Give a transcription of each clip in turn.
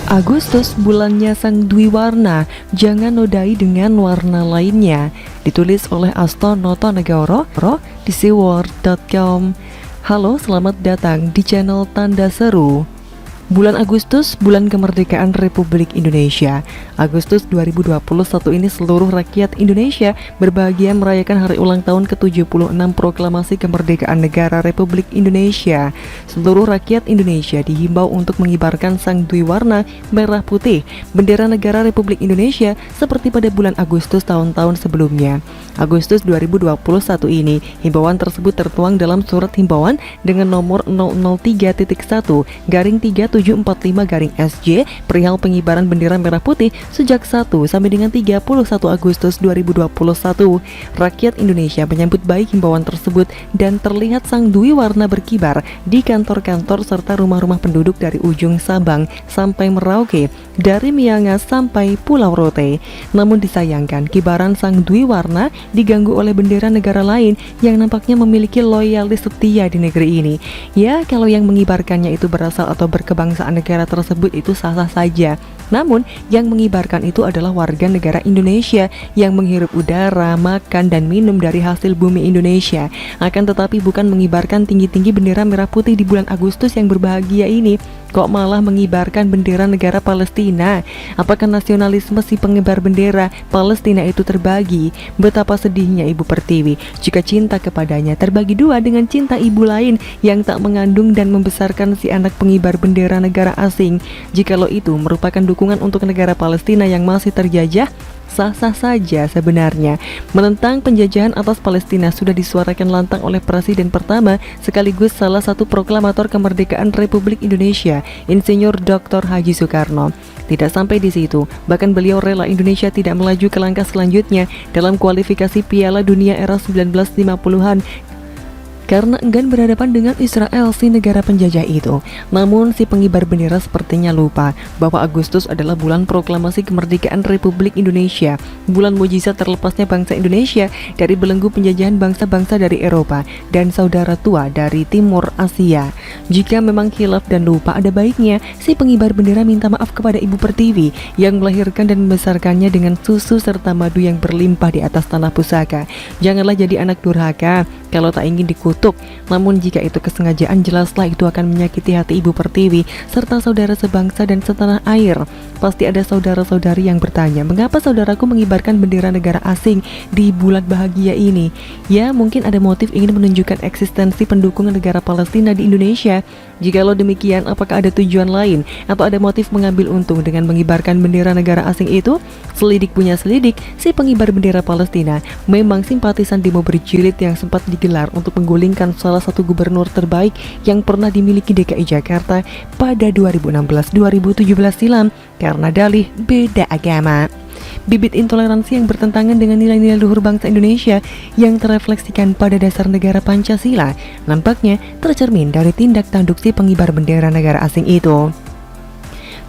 Agustus bulannya sang Dwi Warna, jangan nodai dengan warna lainnya. Ditulis oleh Asto Notonegoro di seaworld.com. Halo, selamat datang di channel Tanda Seru. Bulan Agustus, bulan kemerdekaan Republik Indonesia. Agustus 2021 ini seluruh rakyat Indonesia berbahagia merayakan hari ulang tahun ke-76 Proklamasi Kemerdekaan Negara Republik Indonesia. Seluruh rakyat Indonesia dihimbau untuk mengibarkan sang Dwi Warna merah putih, bendera negara Republik Indonesia seperti pada bulan Agustus tahun-tahun sebelumnya. Agustus 2021 ini, himbauan tersebut tertuang dalam surat himbauan dengan nomor 003.1/3745-SJ perihal pengibaran bendera merah putih sejak 1 sampai dengan 31 Agustus 2021. Rakyat Indonesia menyambut baik himbauan tersebut dan terlihat sang Dwi Warna berkibar di kantor-kantor serta rumah-rumah penduduk dari ujung Sabang sampai Merauke, dari Miangas sampai Pulau Rote. Namun disayangkan, kibaran sang Dwi Warna diganggu oleh bendera negara lain yang nampaknya memiliki loyalis setia di negeri ini. Ya, kalau yang mengibarkannya itu berasal atau berkebangsaan negara tersebut itu sah-sah saja. Namun, yang mengibarkan itu adalah warga negara Indonesia yang menghirup udara, makan, dan minum dari hasil bumi Indonesia. Akan tetapi bukan mengibarkan tinggi-tinggi bendera merah putih di bulan Agustus yang berbahagia ini. Kok malah mengibarkan bendera negara Palestina? Apakah nasionalisme si pengibar bendera Palestina itu terbagi? Betapa sedihnya Ibu Pertiwi jika cinta kepadanya terbagi dua dengan cinta ibu lain yang tak mengandung dan membesarkan si anak pengibar bendera negara asing. Jikalau itu merupakan dukungan untuk negara Palestina yang masih terjajah, sah-sah saja sebenarnya. Menentang penjajahan atas Palestina sudah disuarakan lantang oleh Presiden pertama sekaligus salah satu proklamator kemerdekaan Republik Indonesia, Insinyur Dr. Haji Soekarno. Tidak sampai di situ, bahkan beliau rela Indonesia tidak melaju ke langkah selanjutnya dalam kualifikasi Piala Dunia era 1950-an karena enggan berhadapan dengan Israel, si negara penjajah itu. Namun si pengibar bendera sepertinya lupa bahwa Agustus adalah bulan proklamasi kemerdekaan Republik Indonesia, bulan mujizat terlepasnya bangsa Indonesia dari belenggu penjajahan bangsa-bangsa dari Eropa dan saudara tua dari Timur Asia. Jika memang khilaf dan lupa, ada baiknya si pengibar bendera minta maaf kepada Ibu Pertiwi yang melahirkan dan membesarkannya dengan susu serta madu yang berlimpah di atas tanah pusaka. Janganlah jadi anak durhaka kalau tak ingin dikutuk. Namun jika itu kesengajaan, jelaslah itu akan menyakiti hati Ibu Pertiwi serta saudara sebangsa dan setanah air. Pasti ada saudara-saudari yang bertanya, mengapa saudaraku mengibarkan bendera negara asing di bulan bahagia ini? Ya, mungkin ada motif ingin menunjukkan eksistensi pendukung negara Palestina di Indonesia. Jikalau demikian, apakah ada tujuan lain atau ada motif mengambil untung dengan mengibarkan bendera negara asing itu? Selidik punya selidik, si pengibar bendera Palestina memang simpatisan demo berjilid yang sempat digelar untuk menggulingkan salah satu gubernur terbaik yang pernah dimiliki DKI Jakarta pada 2016-2017 silam karena dalih beda agama. Bibit intoleransi yang bertentangan dengan nilai-nilai luhur bangsa Indonesia yang terefleksikan pada dasar negara Pancasila nampaknya tercermin dari tindak tanduk si pengibar bendera negara asing itu.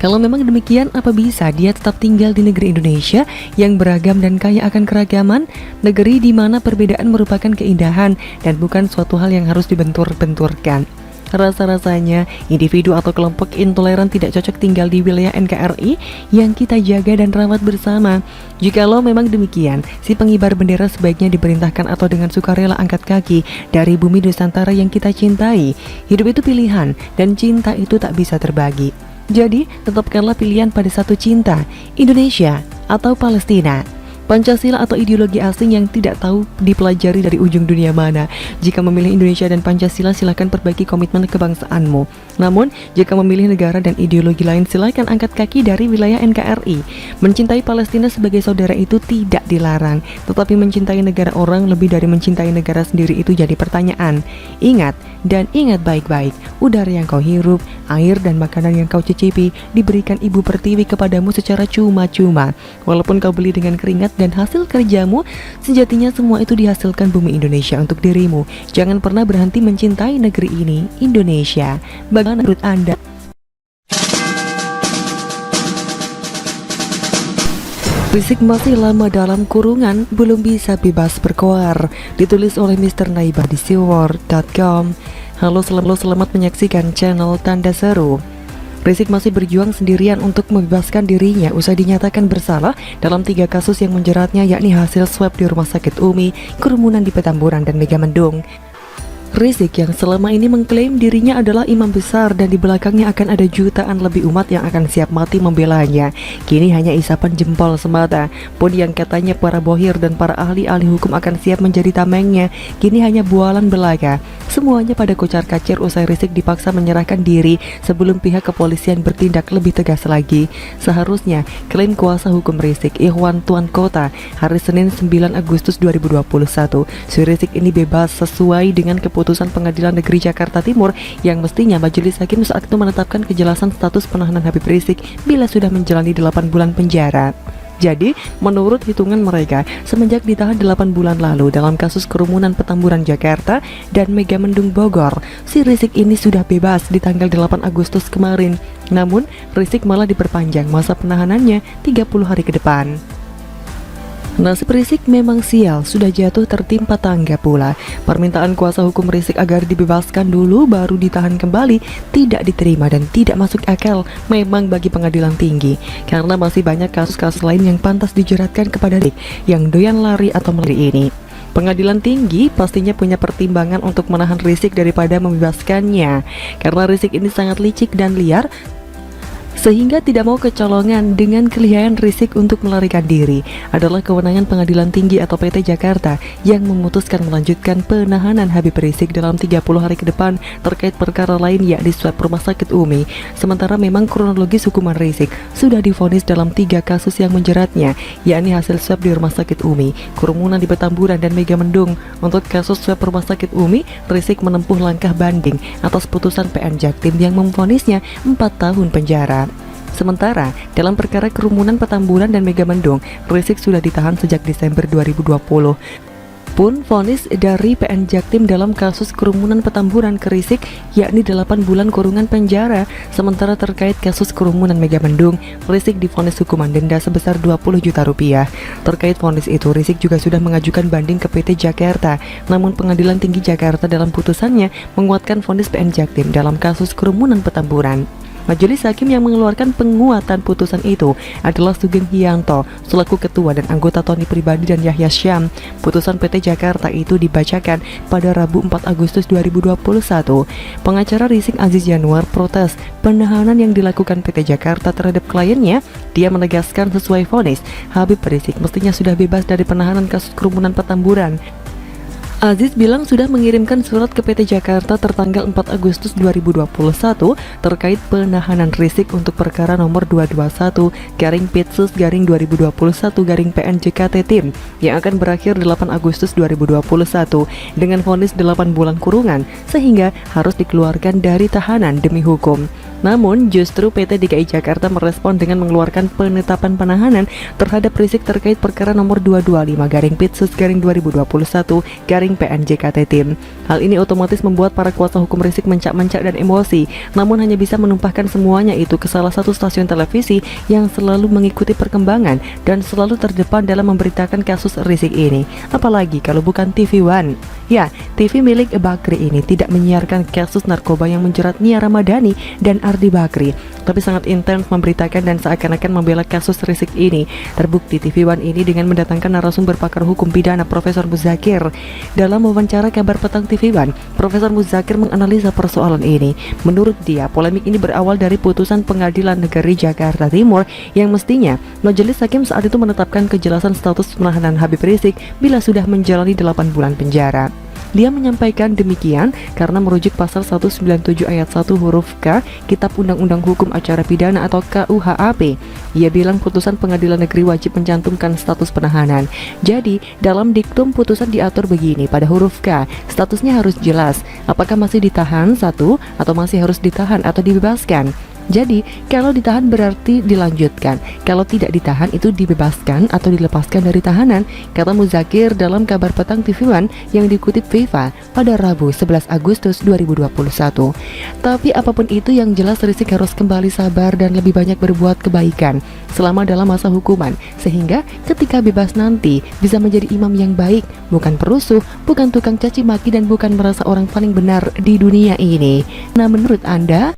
Kalau memang demikian, apa bisa dia tetap tinggal di negeri Indonesia yang beragam dan kaya akan keragaman, negeri di mana perbedaan merupakan keindahan dan bukan suatu hal yang harus dibentur-benturkan? Rasa-rasanya individu atau kelompok intoleran tidak cocok tinggal di wilayah NKRI yang kita jaga dan rawat bersama. Jikalau memang demikian, si pengibar bendera sebaiknya diperintahkan atau dengan sukarela angkat kaki dari bumi Nusantara yang kita cintai. Hidup itu pilihan dan cinta itu tak bisa terbagi. Jadi, tetapkanlah pilihan pada satu cinta, Indonesia atau Palestina. Pancasila atau ideologi asing yang tidak tahu dipelajari dari ujung dunia mana. Jika memilih Indonesia dan Pancasila, silakan perbaiki komitmen kebangsaanmu. Namun, jika memilih negara dan ideologi lain, silakan angkat kaki dari wilayah NKRI. Mencintai Palestina sebagai saudara itu tidak dilarang, tetapi mencintai negara orang lebih dari mencintai negara sendiri itu jadi pertanyaan. Ingat, dan ingat baik-baik, udara yang kau hirup, air dan makanan yang kau cicipi diberikan Ibu Pertiwi kepadamu secara cuma-cuma. Walaupun kau beli dengan keringat dan hasil kerjamu, sejatinya semua itu dihasilkan bumi Indonesia untuk dirimu. Jangan pernah berhenti mencintai negeri ini, Indonesia. Bagaimana menurut Anda? Rizik masih lama dalam kurungan, belum bisa bebas berkoar. Ditulis oleh Mr. Naiba di seaworld.com. Halo, selamat menyaksikan channel Tanda Seru. Rizik masih berjuang sendirian untuk membebaskan dirinya usai dinyatakan bersalah dalam 3 kasus yang menjeratnya, yakni hasil swab di Rumah Sakit Umi, kerumunan di Petamburan, dan Megamendung. Rizik yang selama ini mengklaim dirinya adalah imam besar dan di belakangnya akan ada jutaan lebih umat yang akan siap mati membelanya, kini hanya isapan jempol semata. Pun yang katanya para bohir dan para ahli-ahli hukum akan siap menjadi tamengnya, kini hanya bualan belaka. Semuanya pada kocar-kacir usai Rizik dipaksa menyerahkan diri sebelum pihak kepolisian bertindak lebih tegas lagi. Seharusnya, klaim kuasa hukum Rizik, Ikhwan Tuan Kota, hari Senin 9 Agustus 2021, si Rizik ini bebas sesuai dengan keputusan Pengadilan Negeri Jakarta Timur yang mestinya majelis hakim saat itu menetapkan kejelasan status penahanan Habib Rizik bila sudah menjalani 8 bulan penjara. Jadi, menurut hitungan mereka, semenjak ditahan 8 bulan lalu dalam kasus kerumunan Petamburan Jakarta dan Megamendung Bogor, si Rizik ini sudah bebas di tanggal 8 Agustus kemarin. Namun, Rizik malah diperpanjang masa penahanannya 30 hari ke depan. Nasib Rizik memang sial, sudah jatuh tertimpa tangga pula. Permintaan kuasa hukum Rizik agar dibebaskan dulu baru ditahan kembali tidak diterima dan tidak masuk akal memang bagi pengadilan tinggi, karena masih banyak kasus-kasus lain yang pantas dijeratkan kepada Rizik yang doyan lari atau melari ini. Pengadilan tinggi pastinya punya pertimbangan untuk menahan Rizik daripada membebaskannya, karena Rizik ini sangat licik dan liar, sehingga tidak mau kecolongan. Dengan kelihayan Rizik untuk melarikan diri adalah kewenangan Pengadilan Tinggi atau PT Jakarta yang memutuskan melanjutkan penahanan Habib Rizik dalam 30 hari ke depan terkait perkara lain, yakni swab Rumah Sakit Umi. Sementara memang kronologis hukuman Rizik sudah divonis dalam 3 kasus yang menjeratnya, yakni hasil swab di Rumah Sakit Umi, kerumunan di Petamburan, dan Megamendung. Untuk kasus swab Rumah Sakit Umi, Rizik menempuh langkah banding atas putusan PN Jaktim yang memvonisnya 4 tahun penjara. Sementara dalam perkara kerumunan Petamburan dan Megamendung, Rizik sudah ditahan sejak Desember 2020. Pun vonis dari PN Jaktim dalam kasus kerumunan Petamburan ke Rizik yakni 8 bulan kurungan penjara. Sementara terkait kasus kerumunan Megamendung, Rizik divonis hukuman denda sebesar 20 juta rupiah. Terkait vonis itu, Rizik juga sudah mengajukan banding ke PT Jakarta. Namun Pengadilan Tinggi Jakarta dalam putusannya menguatkan vonis PN Jaktim dalam kasus kerumunan Petamburan. Majelis hakim yang mengeluarkan penguatan putusan itu adalah Sugeng Hiyanto selaku ketua dan anggota Tony Pribadi dan Yahya Syam. Putusan PT Jakarta itu dibacakan pada Rabu 4 Agustus 2021. Pengacara Rizik Aziz Yanuar protes penahanan yang dilakukan PT Jakarta terhadap kliennya. Dia menegaskan sesuai vonis, Habib Rizik mestinya sudah bebas dari penahanan kasus kerumunan Petamburan. Aziz bilang sudah mengirimkan surat ke PT Jakarta tertanggal 4 Agustus 2021 terkait penahanan Rizik untuk perkara nomor 221/Pitsus/2021/PN JKT Tim yang akan berakhir 8 Agustus 2021 dengan vonis 8 bulan kurungan, sehingga harus dikeluarkan dari tahanan demi hukum. Namun justru PT DKI Jakarta merespon dengan mengeluarkan penetapan penahanan terhadap Rizik terkait perkara nomor 225/Pitsus/2021/PN JKT Tim. Hal ini otomatis membuat para kuasa hukum Rizik mencak-mencak dan emosi, namun hanya bisa menumpahkan semuanya itu ke salah satu stasiun televisi yang selalu mengikuti perkembangan dan selalu terdepan dalam memberitakan kasus Rizik ini. Apalagi kalau bukan TV One. Ya, TV milik Bakri ini tidak menyiarkan kasus narkoba yang menjerat Nia Ramadhani dan Ardi Bakri, tapi sangat intens memberitakan dan seakan-akan membela kasus Rizik ini. Terbukti TV One ini dengan mendatangkan narasumber pakar hukum pidana Profesor Muzakir. Dalam wawancara Kabar Petang TV One, Profesor Muzakir menganalisa persoalan ini. Menurut dia, polemik ini berawal dari putusan Pengadilan Negeri Jakarta Timur yang mestinya majelis hakim saat itu menetapkan kejelasan status penahanan Habib Rizik bila sudah menjalani 8 bulan penjara. Dia menyampaikan demikian karena merujuk pasal 197 ayat 1 huruf K Kitab Undang-Undang Hukum Acara Pidana atau KUHAP. Ia bilang putusan pengadilan negeri wajib mencantumkan status penahanan. Jadi, dalam diktum putusan diatur begini pada huruf K, statusnya harus jelas, apakah masih ditahan satu atau masih harus ditahan atau dibebaskan. Jadi, kalau ditahan berarti dilanjutkan, kalau tidak ditahan itu dibebaskan atau dilepaskan dari tahanan, kata Muzakir dalam Kabar Petang TV One yang dikutip Viva pada Rabu 11 Agustus 2021. Tapi apapun itu, yang jelas Rizik harus kembali sabar dan lebih banyak berbuat kebaikan selama dalam masa hukuman, sehingga ketika bebas nanti bisa menjadi imam yang baik, bukan perusuh, bukan tukang caci maki, dan bukan merasa orang paling benar di dunia ini. Nah, menurut Anda?